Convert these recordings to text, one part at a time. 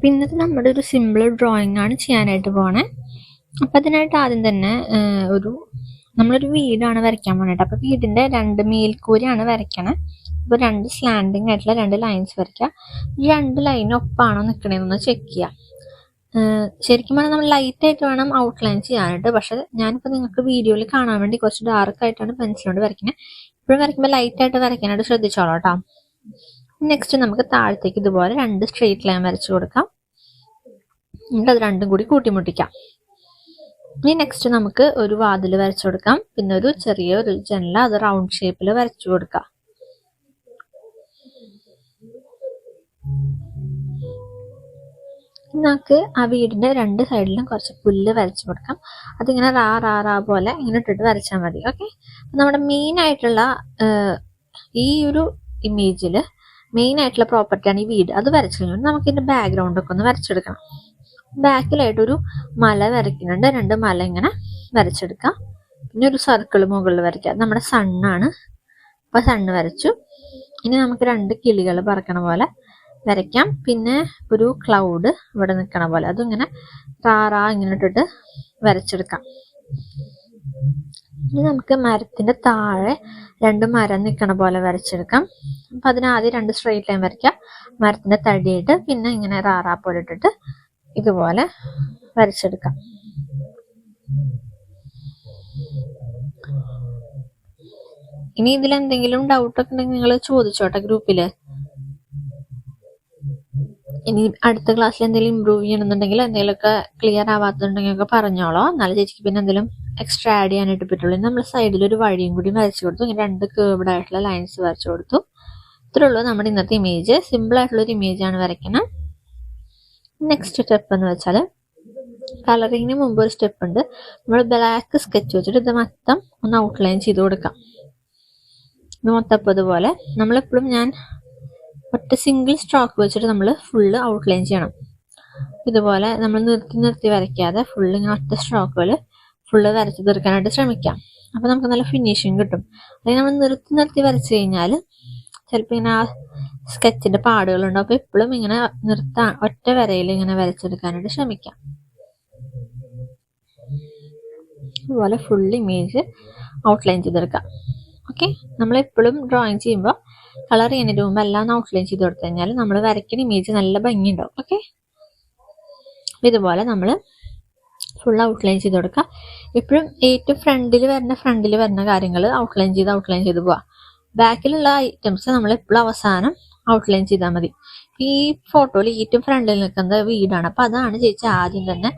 അപ്പോൾ ഇന്നത്തെ നമ്മുടെ ഒരു സിമ്പിൾ ഡ്രോയിങ് ആണ് ചെയ്യാനായിട്ട് പോണേ. അപ്പോൾ അതിനായിട്ട് ആദ്യം തന്നെ നമ്മളൊരു വീടാണ് വരയ്ക്കാൻ പോണേട്ട്. അപ്പോൾ വീടിൻ്റെ 2 മേൽക്കൂരയാണ് വരയ്ക്കണേ. അപ്പോൾ 2 സ്ലാൻഡിങ് ആയിട്ടുള്ള 2 ലൈൻസ് വരയ്ക്കുക. 2 ലൈൻ ഒപ്പാണോ നിൽക്കണേന്നൊന്ന് ചെക്ക് ചെയ്യുക. ശരിക്കും പറഞ്ഞാൽ നമ്മൾ ലൈറ്റായിട്ട് വേണം ഔട്ട്ലൈൻ ചെയ്യാനായിട്ട്. പക്ഷെ ഞാനിപ്പോൾ നിങ്ങൾക്ക് വീഡിയോയിൽ കാണാൻ വേണ്ടി കുറച്ച് ഡാർക്കായിട്ടാണ് പെൻസിലോണ്ട് വരയ്ക്കുന്നത്. ഇപ്പോഴും വരയ്ക്കുമ്പോൾ ലൈറ്റായിട്ട് വരയ്ക്കാനായിട്ട് ശ്രദ്ധിച്ചോളാം കേട്ടോ. നെക്സ്റ്റ് നമുക്ക് താഴത്തേക്ക് ഇതുപോലെ 2 സ്ട്രെയിറ്റ് ലൈൻ വരച്ചു കൊടുക്കാം. എന്നിട്ട് അത് രണ്ടും കൂടി കൂട്ടിമുട്ടിക്കാം. ഇനി നെക്സ്റ്റ് നമുക്ക് ഒരു വാതിൽ വരച്ചു കൊടുക്കാം. പിന്നെ ഒരു ചെറിയൊരു ജനല, അത് റൗണ്ട് ഷേപ്പിൽ വരച്ചു കൊടുക്കാം. നമുക്ക് ആ വീടിന്റെ 2 സൈഡിലും കുറച്ച് പുല്ല് വരച്ചു കൊടുക്കാം. അതിങ്ങനെ റാ പോലെ ഇങ്ങനെ ഇട്ടിട്ട് വരച്ചാൽ മതി. ഓക്കെ, നമ്മുടെ മെയിൻ ആയിട്ടുള്ള ഈ ഒരു ഇമേജിൽ മെയിൻ ആയിട്ടുള്ള പ്രോപ്പർട്ടിയാണ് ഈ വീട്. അത് വരച്ചു കഴിഞ്ഞാൽ നമുക്ക് ഇതിന്റെ ബാക്ക്ഗ്രൗണ്ട് ഒക്കെ ഒന്ന് വരച്ചെടുക്കണം. ബാക്കിലായിട്ടൊരു മല വരയ്ക്കുന്നുണ്ട്. 2 മല ഇങ്ങനെ വരച്ചെടുക്കാം. പിന്നെ ഒരു സർക്കിൾ മുകളിൽ വരയ്ക്കാം. നമ്മുടെ സണ്ണാണ്. അപ്പോൾ സണ്ണ് വരച്ചു. ഇനി നമുക്ക് 2 കിളികൾ പറക്കണ പോലെ വരയ്ക്കാം. പിന്നെ ഒരു ക്ലൗഡ് ഇവിടെ നിൽക്കണ പോലെ അതും ഇങ്ങനെ റാ ഇങ്ങനെ ഇട്ടിട്ട് വരച്ചെടുക്കാം. ഇനി നമുക്ക് മരത്തിന്റെ താഴെ 2 മരം നിൽക്കണ പോലെ വരച്ചെടുക്കാം. അപ്പം അതിനാദ്യം 2 സ്ട്രെയിറ്റ് ലൈൻ വരയ്ക്കാം. മരത്തിന്റെ തടിയിട്ട് പിന്നെ ഇങ്ങനെ റാ പോലെ ഇട്ടിട്ട് ഇതുപോലെ വരച്ചെടുക്കാം. ഇനി ഇതിലെന്തെങ്കിലും ഡൗട്ടൊക്കെ ഉണ്ടെങ്കിൽ നിങ്ങൾ ചോദിച്ചോട്ടെ ഗ്രൂപ്പില്. ഇനി അടുത്ത ക്ലാസ്സിൽ എന്തെങ്കിലും ഇമ്പ്രൂവ് ചെയ്യണമെന്നുണ്ടെങ്കിൽ എന്തെങ്കിലുമൊക്കെ ക്ലിയർ ആവാത്തുണ്ടെങ്കിൽ ഒക്കെ പറഞ്ഞോളോ. എന്നാലും ചേച്ചിക്ക് പിന്നെ എന്തെങ്കിലും എക്സ്ട്രാ ആഡ് ചെയ്യാനായിട്ട് പറ്റുള്ളൂ. നമ്മൾ സൈഡിൽ ഒരു വഴിയും കൂടി വരച്ചു കൊടുത്തു. ഇങ്ങനെ 2 കേർവ്ഡ് ആയിട്ടുള്ള ലൈൻസ് വരച്ചു കൊടുത്തു. ഇത്രേ ഉള്ളൂ നമ്മുടെ ഇന്നത്തെ ഇമേജ്. സിമ്പിൾ ആയിട്ടുള്ളൊരു ഇമേജാണ് വരയ്ക്കുന്നത്. നെക്സ്റ്റ് സ്റ്റെപ്പ് എന്ന് വെച്ചാൽ കളറിങ്ങിന് മുമ്പ് ഒരു സ്റ്റെപ്പ് ഉണ്ട്. നമ്മൾ ബ്ലാക്ക് സ്കെച്ച് വെച്ചിട്ട് ഇത് മൊത്തം ഒന്ന് ഔട്ട്ലൈൻ ചെയ്ത് കൊടുക്കാം. ഇത് മൊത്തം ഇതുപോലെ നമ്മളെപ്പോഴും ഞാൻ ഒറ്റ സിംഗിൾ സ്ട്രോക്ക് വെച്ചിട്ട് നമ്മൾ ഫുള്ള് ഔട്ട്ലൈൻ ചെയ്യണം. ഇതുപോലെ നമ്മൾ നിർത്തി വരയ്ക്കാതെ ഫുള്ള് ഇങ്ങനെ ഒറ്റ സ്ട്രോക്കുകൾ ഫുള്ള് വരച്ച് തീർക്കാനായിട്ട് ശ്രമിക്കാം. അപ്പോൾ നമുക്ക് നല്ല ഫിനിഷിങ് കിട്ടും. അല്ലെങ്കിൽ നമ്മൾ നിർത്തി വരച്ച് കഴിഞ്ഞാൽ ചിലപ്പോൾ ഇങ്ങനെ ആ സ്കെച്ചിന്റെ പാടുകളുണ്ടാവും. അപ്പോൾ എപ്പോഴും ഇങ്ങനെ ഒറ്റ വരയിൽ ഇങ്ങനെ വരച്ചെടുക്കാനായിട്ട് ശ്രമിക്കാം. അതുപോലെ ഫുൾ ഇമേജ് ഔട്ട്ലൈൻ ചെയ്തെടുക്കാം. ഓക്കെ, നമ്മളെപ്പോഴും ഡ്രോയിങ് ചെയ്യുമ്പോൾ കളർ ചെയ്യുന്നതിന് മുമ്പ് എല്ലാം ഔട്ട്ലൈൻ ചെയ്ത് കൊടുത്തു കഴിഞ്ഞാൽ നമ്മൾ വരയ്ക്കുന്ന ഇമേജ് നല്ല ഭംഗിയുണ്ടാവും. ഓക്കെ, ഇതുപോലെ നമ്മൾ ഫുൾ ഔട്ട്ലൈൻ ചെയ്ത് കൊടുക്കുക. എപ്പോഴും ഏറ്റവും ഫ്രണ്ടിൽ വരുന്ന കാര്യങ്ങൾ ഔട്ട്ലൈൻ ചെയ്ത് പോവാം. ബാക്കിലുള്ള ഐറ്റംസ് നമ്മൾ എപ്പോഴും അവസാനം ഔട്ട്ലൈൻ ചെയ്താൽ മതി. ഈ ഫോട്ടോയിൽ ഏറ്റവും ഫ്രണ്ടിൽ നിൽക്കുന്ന വീടാണ്. അപ്പം അതാണ് ചേച്ചി ആദ്യം തന്നെ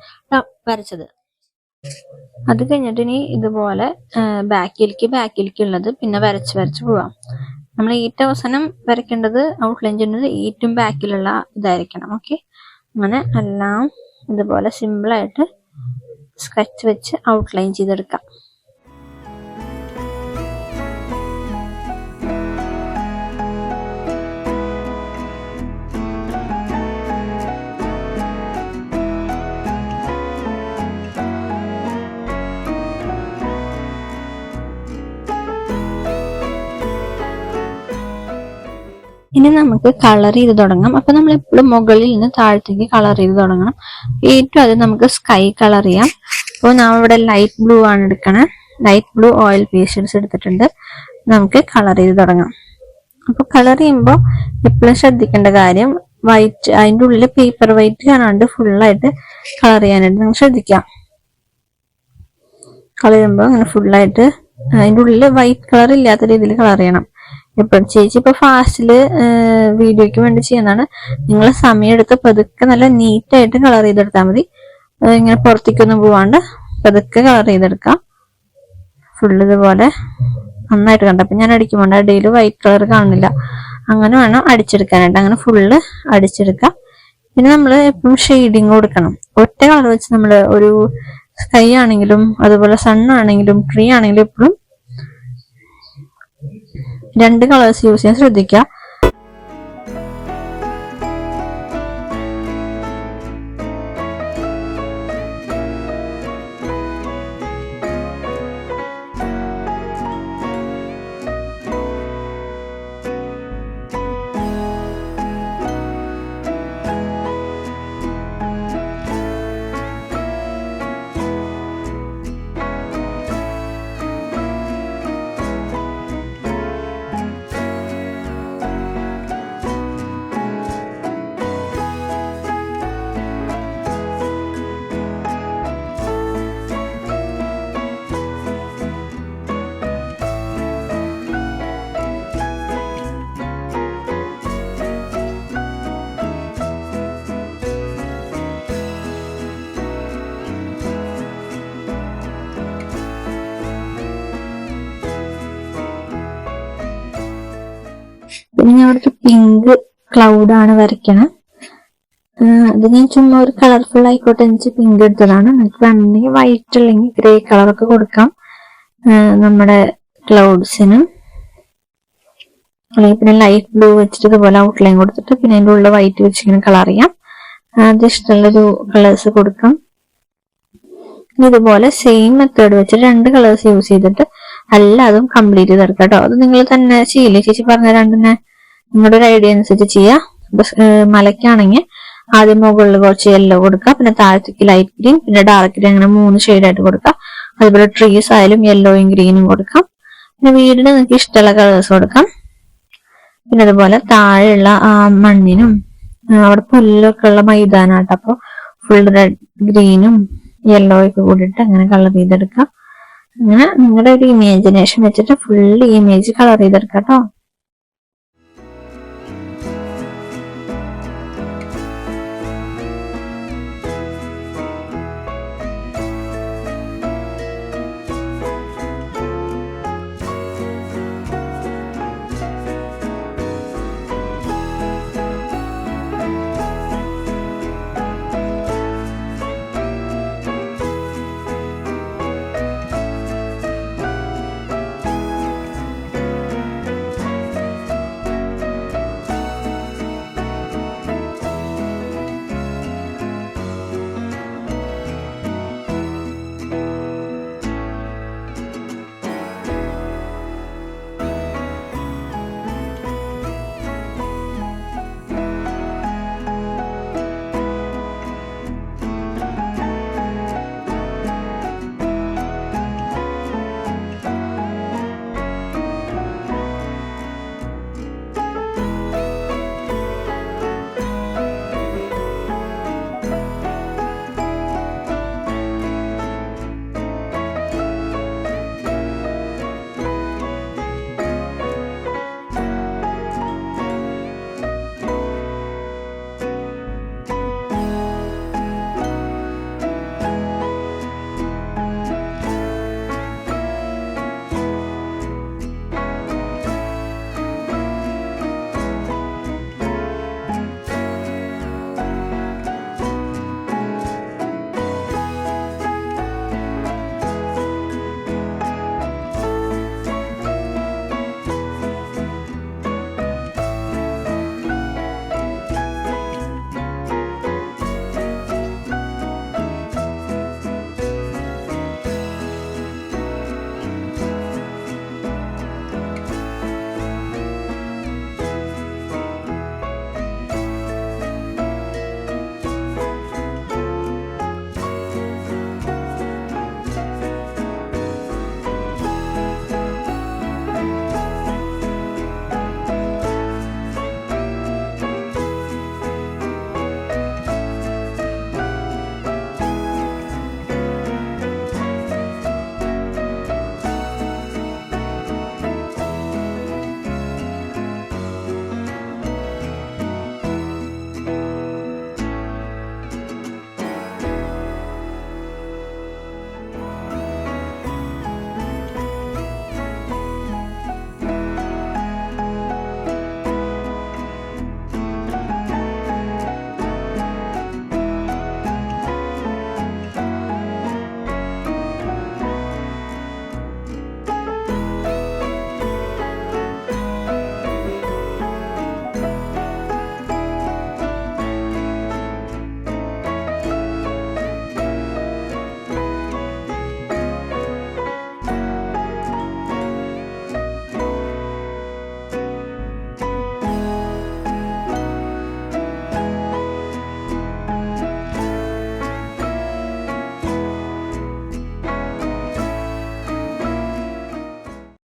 വരച്ചത്. അത് കഴിഞ്ഞിട്ട് ഇനി ഇതുപോലെ ബാക്കിലേക്ക് ഉള്ളത് പിന്നെ വരച്ച് പോവാം. നമ്മൾ ഏറ്റവും അവസാനം വരയ്ക്കേണ്ടത് ഔട്ട്ലൈൻ ചെയ്യുന്നത് ഏറ്റവും ബാക്കിലുള്ള ഇതായിരിക്കണം. ഓക്കെ, അങ്ങനെ എല്ലാം ഇതുപോലെ സിമ്പിളായിട്ട് സ്കെച്ച് വെച്ച് ഔട്ട്ലൈൻ ചെയ്തെടുക്കാം. ഇനി നമുക്ക് കളർ ചെയ്ത് തുടങ്ങാം. അപ്പൊ നമ്മൾ എപ്പോഴും മുകളിൽ നിന്ന് താഴത്തേക്ക് കളർ ചെയ്ത് തുടങ്ങണം. ഏറ്റവും അത് നമുക്ക് സ്കൈ കളർ ചെയ്യാം. അപ്പോൾ ഞാൻ ഇവിടെ ലൈറ്റ് ബ്ലൂ ആണ് എടുക്കണേ. ലൈറ്റ് ബ്ലൂ ഓയിൽ പേസ്റ്റൽസ് എടുത്തിട്ടുണ്ട്. നമുക്ക് കളർ ചെയ്ത് തുടങ്ങാം. അപ്പൊ കളർ ചെയ്യുമ്പോൾ എപ്പോഴും ശ്രദ്ധിക്കേണ്ട കാര്യം വൈറ്റ്, അതിൻ്റെ ഉള്ളിൽ പേപ്പർ വൈറ്റ് കാണാണ്ട് ഫുള്ളായിട്ട് കളർ ചെയ്യാനായിട്ട് നിങ്ങൾ ശ്രദ്ധിക്കാം. കളർ ചെയ്യുമ്പോൾ അങ്ങനെ ഫുള്ളായിട്ട് അതിൻ്റെ ഉള്ളിൽ വൈറ്റ് കളർ ഇല്ലാത്ത രീതിയിൽ കളർ ചെയ്യണം. എപ്പോഴും ചേച്ചി ഇപ്പൊ ഫാസ്റ്റില് വീഡിയോയ്ക്ക് വേണ്ടി ചെയ്യുന്നതാണ്. നിങ്ങൾ സമയം എടുത്ത് പതുക്കെ നല്ല നീറ്റായിട്ട് കളർ ചെയ്തെടുത്താൽ മതി. ഇങ്ങനെ പുറത്തേക്കൊന്നും പോവാണ്ട് പതുക്കെ കളർ ചെയ്തെടുക്കാം. ഫുള്ള് ഇതുപോലെ നന്നായിട്ട് കണ്ട. അപ്പൊ ഞാൻ അടിക്കുമ്പോൾ ഇടയിൽ വൈറ്റ് കളർ കാണുന്നില്ല. അങ്ങനെ വേണം അടിച്ചെടുക്കാനായിട്ട്. അങ്ങനെ ഫുള്ള് അടിച്ചെടുക്കാം. പിന്നെ നമ്മൾ എപ്പോഴും ഷെയ്ഡിങ് കൊടുക്കണം. ഒറ്റ കളർ വെച്ച് നമ്മൾ ഒരു സ്കൈ ആണെങ്കിലും അതുപോലെ സൺ ആണെങ്കിലും ട്രീ ആണെങ്കിലും എപ്പോഴും 2 കളേഴ്സ് യൂസ് ചെയ്യാൻ ശ്രദ്ധിക്കുക. പിന്നെ ഞാൻ ഒരു പിങ്ക് ക്ലൗഡ് ആണ് വരയ്ക്കണം. അത് ഞാൻ ചുമ്മാ ഒരു കളർഫുൾ ആയിക്കോട്ടെ എന്ന് പിങ്ക് എടുത്തതാണ്. നിങ്ങൾക്ക് വേണമെങ്കിൽ വൈറ്റ് അല്ലെങ്കിൽ ഗ്രേ കളറൊക്കെ കൊടുക്കാം നമ്മുടെ ക്ലൗഡ്സിനും. അല്ലെങ്കിൽ പിന്നെ ലൈറ്റ് ബ്ലൂ വെച്ചിട്ട് ഇതുപോലെ ഔട്ട്ലൈൻ കൊടുത്തിട്ട് പിന്നെ അതിൻ്റെ ഉള്ളിൽ വൈറ്റ് വെച്ച് ഇങ്ങനെ കളർ ചെയ്യാം. അത് ഇഷ്ടമുള്ളൊരു കളേഴ്സ് കൊടുക്കാം. ഇതുപോലെ സെയിം മെത്തേഡ് വെച്ചിട്ട് 2 കളേഴ്സ് യൂസ് ചെയ്തിട്ട് എല്ലാതും കംപ്ലീറ്റ് ചെയ്തെടുക്കാം കേട്ടോ. അത് നിങ്ങൾ തന്നെ ചെയ്യില്ലേ, ചേച്ചി പറഞ്ഞ രണ്ടിനെ നിങ്ങളുടെ ഒരു ഐഡിയ അനുസരിച്ച് ചെയ്യാം. മലയ്ക്കാണെങ്കിൽ ആദ്യം മുകളിൽ കുറച്ച് യെല്ലോ കൊടുക്കുക, പിന്നെ താഴത്തേക്ക് ലൈറ്റ് ഗ്രീൻ, പിന്നെ ഡാർക്ക് ഗ്രീൻ, അങ്ങനെ 3 ഷെയ്ഡായിട്ട് കൊടുക്കുക. അതുപോലെ ട്രീസ് ആയാലും യെല്ലോയും ഗ്രീനും കൊടുക്കാം. പിന്നെ വീടിന് നിങ്ങൾക്ക് ഇഷ്ടമുള്ള കളേഴ്സ് കൊടുക്കാം. പിന്നെ അതുപോലെ താഴെയുള്ള ആ മണ്ണിനും അവിടെ പുല്ലൊക്കെ ഉള്ള മൈതാനാട്ടോ, അപ്പൊ ഫുൾ റെഡ് ഗ്രീനും യെല്ലോ ഒക്കെ കൂടിയിട്ട് അങ്ങനെ കളർ ചെയ്തെടുക്കാം. അങ്ങനെ നിങ്ങളുടെ ഒരു ഇമാജിനേഷൻ വെച്ചിട്ട് ഫുൾ ഇമേജ് കളർ ചെയ്തെടുക്കാം കേട്ടോ.